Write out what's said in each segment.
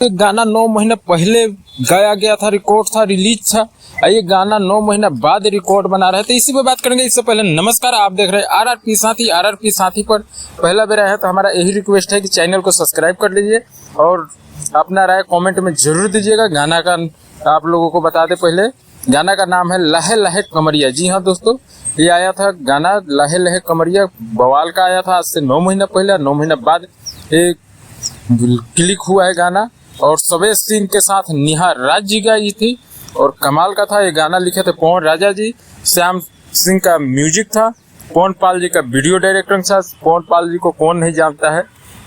एक गाना 9 महीना पहले गाया गया था, रिकॉर्ड था, रिलीज था। ये गाना 9 महीना बाद रिकॉर्ड बना रहे थे, इसी पे बात करेंगे। इससे पहले नमस्कार, आप देख रहे हैं आरआरपी साथी। आरआरपी साथी पर पहला बेरा है तो हमारा यही रिक्वेस्ट है कि चैनल को सब्सक्राइब कर लीजिए और अपना राय कमेंट में जरूर दीजिएगा। गाना का आप लोगों को बता दें, पहले गाना का नाम है लहे लहे कमरिया। जी हाँ दोस्तों, ये आया था गाना लहे लहे कमरिया, बवाल का आया था आज से 9 महीना पहले। 9 महीना बाद एक क्लिक हुआ है गाना और सवेश सिंह के साथ निहार राज जी गाई थी और कमाल का था। ये गाना लिखे थे पवन राजा जी, श्याम सिंह का म्यूजिक था, पवन पाल जी का वीडियो डायरेक्टर था। पवन पाल जी को कौन नहीं जानता है,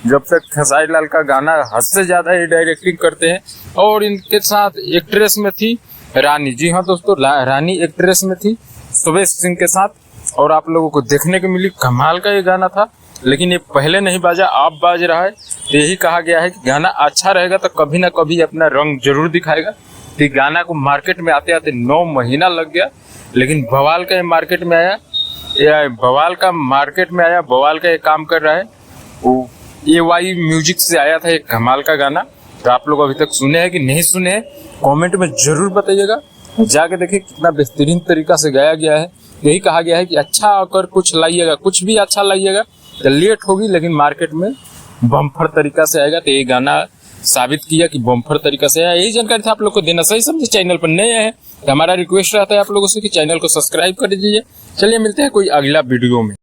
जब तक खेसारी लाल का गाना हद से ज्यादा ये डायरेक्टिंग करते हैं। और इनके साथ एक्ट्रेस में थी रानी। जी हाँ दोस्तों, रानी एक्ट्रेस में थी सवेश सिंह के साथ और आप लोगों को देखने को मिली। कमाल का ये गाना था, लेकिन ये पहले नहीं बाजा, अब बाज रहा है। तो यही कहा गया है कि गाना अच्छा रहेगा तो कभी ना कभी अपना रंग जरूर दिखाएगा। तो गाना को मार्केट में आते आते 9 महीना लग गया, लेकिन बवाल का ये मार्केट में आया, बवाल का मार्केट में आया, बवाल का ये काम कर रहा है। वो AY म्यूजिक से आया था एक कमाल का गाना। तो आप लोग अभी तक सुने हैं कि नहीं सुने हैं, कमेंट में जरूर बताइएगा। जाके देखिए कितना बेहतरीन तरीका से गाया गया है। यही कहा गया है कि अच्छा अगर कुछ लाइएगा, कुछ भी अच्छा लाइएगा तो लेट होगी, लेकिन मार्केट में बम्पर तरीका से आएगा। तो ये गाना साबित किया कि बम्पर तरीका से आया। यही जानकारी था आप लोग को देना। सही समझे, चैनल पर नए हैं तो हमारा रिक्वेस्ट रहता है आप लोगों से कि चैनल को सब्सक्राइब कर दीजिए। चलिए मिलते हैं कोई अगला वीडियो में।